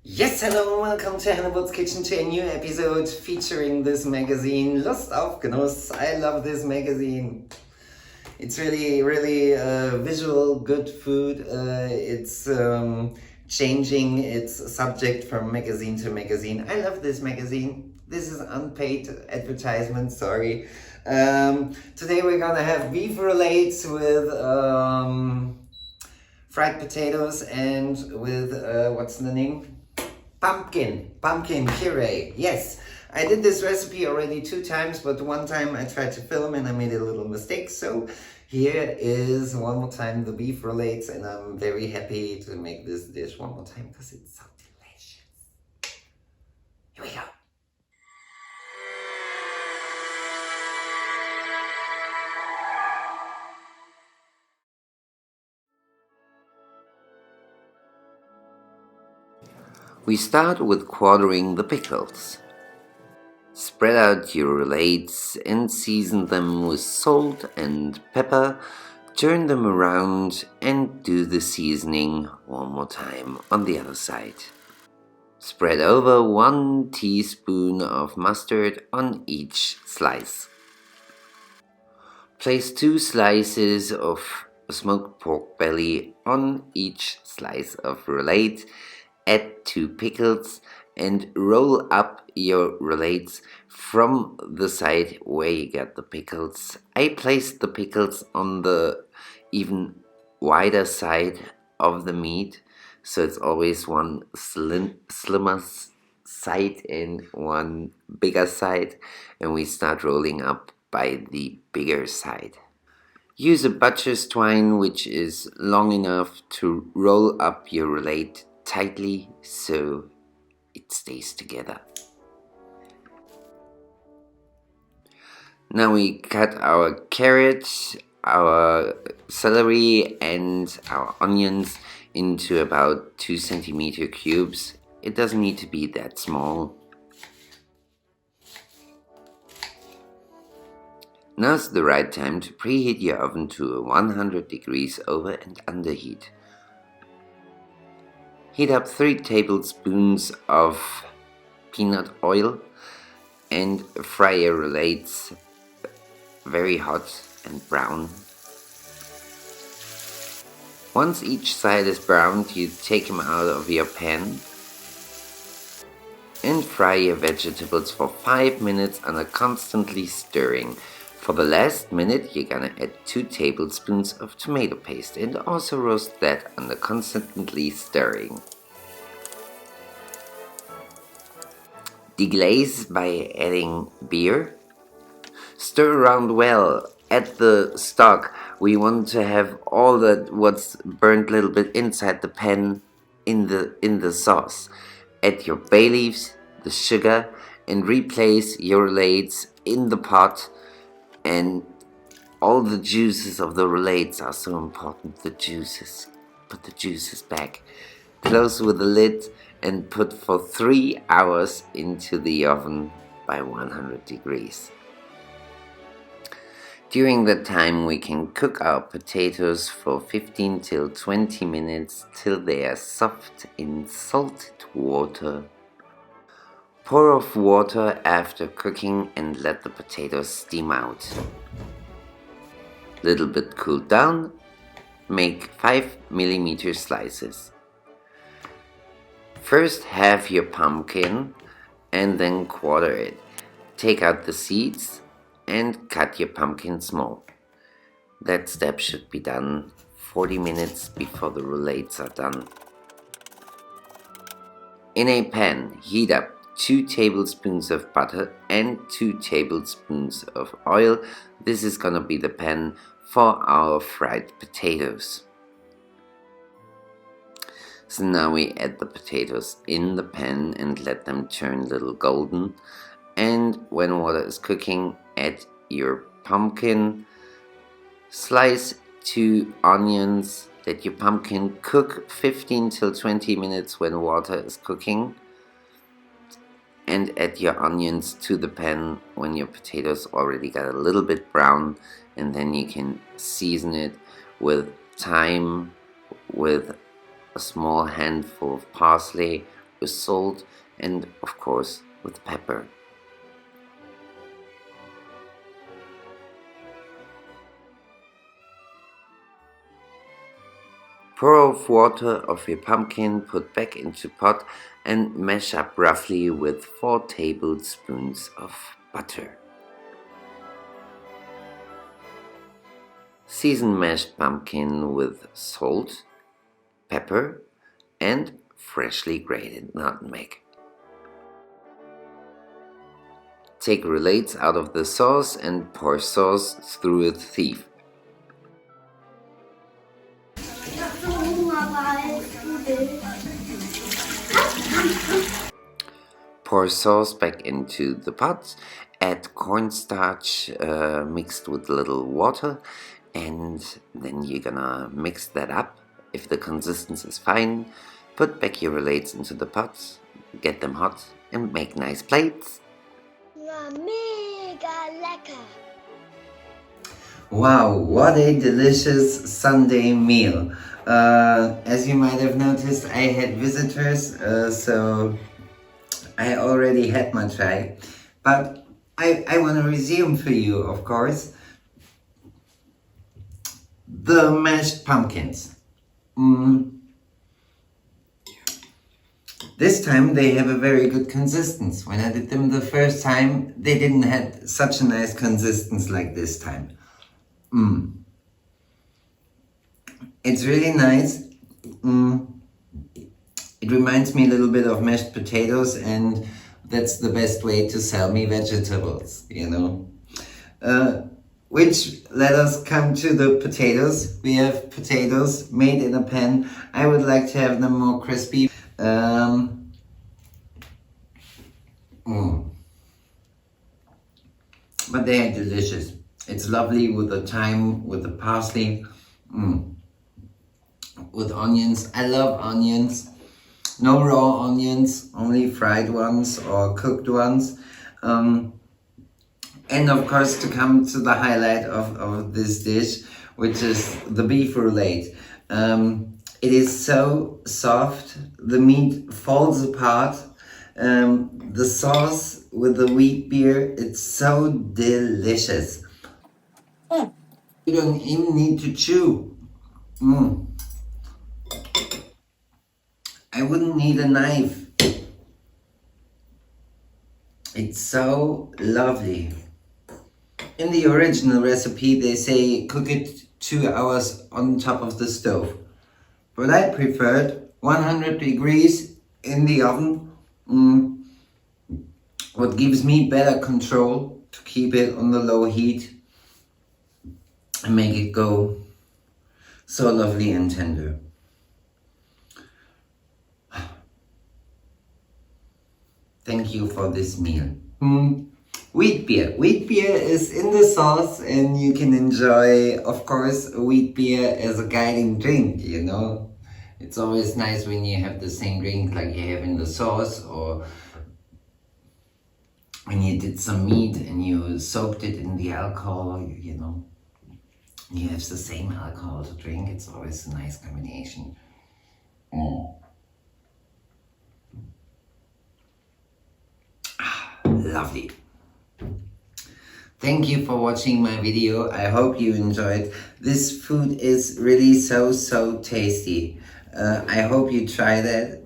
Yes, hello and welcome to Hannibals Kitchen, to a new episode featuring this magazine, Lust auf Genuss. I love this magazine. It's really visual, good food. It's changing its subject from magazine to magazine. I love this magazine. This is unpaid advertisement, sorry. Today we're gonna have beef roulades with fried potatoes and with, what's the name? Pumpkin puree. Yes, I did this recipe already 2 times, but one time I tried to film and I made a little mistake. So here is one more time the beef roulades, and I'm very happy to make this dish one more time because it's so delicious. Here we go. We start with quartering the pickles. Spread out your roulades and season them with salt and pepper. Turn them around and do the seasoning one more time on the other side. Spread over 1 teaspoon of mustard on each slice. Place 2 slices of smoked pork belly on each slice of roulade. Add 2 pickles and roll up your roulades from the side where you got the pickles. I placed the pickles on the even wider side of the meat, so it's always one slimmer side and one bigger side, and we start rolling up by the bigger side. Use a butcher's twine which is long enough to roll up your roulade tightly so it stays together. Now we cut our carrots, our celery and our onions into about 2 centimeter cubes. It doesn't need to be that small. Now's the right time to preheat your oven to 100 degrees over and under heat. Heat up 3 tablespoons of peanut oil and fry your roulades very hot and brown. Once each side is browned, you take them out of your pan and fry your vegetables for 5 minutes under constantly stirring. For the last minute, you're gonna add 2 tablespoons of tomato paste and also roast that under constantly stirring. Deglaze by adding beer. Stir around well. Add the stock. We want to have all that what's burnt a little bit inside the pan in the sauce. Add your bay leaves, the sugar, and replace your roulades in the pot. And all the juices of the roulades are so important. The juices. Put the juices back. Close with the lid and put for 3 hours into the oven by 100 degrees. During that time we can cook our potatoes for 15 till 20 minutes till they are soft in salted water. Pour off water after cooking and let the potatoes steam out. Little bit cooled down, make 5mm slices. First halve your pumpkin and then quarter it. Take out the seeds and cut your pumpkin small. That step should be done 40 minutes before the roulades are done. In a pan, heat up 2 tablespoons of butter and 2 tablespoons of oil. This is gonna be the pan for our fried potatoes. So now we add the potatoes in the pan and let them turn a little golden. And when water is cooking, add your pumpkin. Slice 2 onions. Let your pumpkin cook 15 till 20 minutes when water is cooking. And add your onions to the pan when your potatoes already got a little bit brown, and then you can season it with thyme, with a small handful of parsley, with salt and, of course, with pepper. Pour off water of your pumpkin, put back into pot and mash up roughly with 4 tablespoons of butter. Season mashed pumpkin with salt, pepper and freshly grated nutmeg. Take roulades out of the sauce and pour sauce through a sieve. Pour sauce back into the pot, add cornstarch mixed with a little water, and then you're gonna mix that up. If the consistency is fine, put back your roulades into the pot, get them hot and make nice plates. Mega lecker! Wow, what a delicious Sunday meal. As you might have noticed, I had visitors, so I already had my try. But I want to resume for you, of course, the mashed pumpkins. This time they have a very good consistency. When I did them the first time, they didn't have such a nice consistency like this time. It's really nice. It reminds me a little bit of mashed potatoes, and that's the best way to sell me vegetables, you know. Which let us come to the potatoes. We have potatoes made in a pan. I would like to have them more crispy. But they are delicious. It's lovely with the thyme, with the parsley, with onions. I love onions. No raw onions, only fried ones or cooked ones. And of course, to come to the highlight of this dish, which is the beef roulade. It is so soft, the meat falls apart. The sauce with the wheat beer, it's so delicious. You don't even need to chew. I wouldn't need a knife. It's so lovely. In the original recipe, they say cook it 2 hours on top of the stove. But I preferred 100 degrees in the oven. What gives me better control to keep it on the low heat and make it go so lovely and tender. Thank you for this meal. Wheat beer. Wheat beer is in the sauce, and you can enjoy, of course, wheat beer as a guiding drink, you know. It's always nice when you have the same drink like you have in the sauce, or when you did some meat and you soaked it in the alcohol, you know. You have the same alcohol to drink. It's always a nice combination. Lovely. Thank you for watching my video. I hope you enjoyed. This food is really so tasty. I hope you try that.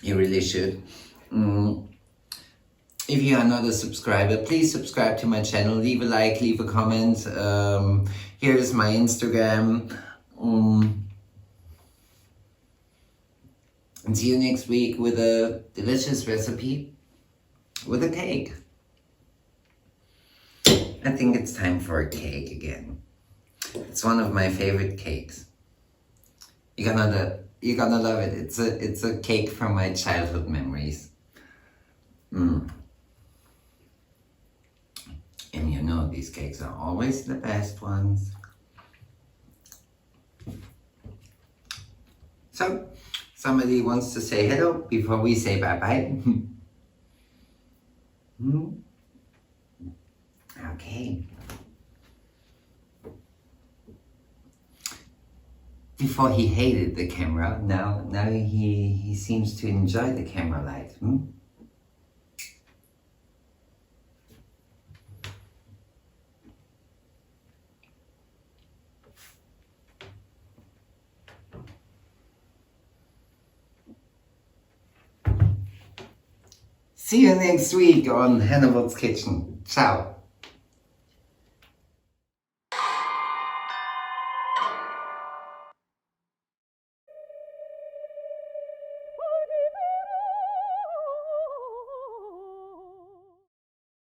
You really should. If you are not a subscriber, please subscribe to my channel. Leave a like, leave a comment. Here is my Instagram. And see you next week with a delicious recipe with a cake. I think it's time for a cake again. It's one of my favorite cakes. You're gonna love it. It's a cake from my childhood memories. And you know these cakes are always the best ones. So, somebody wants to say hello before we say bye-bye? Okay. Before he hated the camera, now he seems to enjoy the camera light. See you next week on Hannibals Kitchen. Ciao.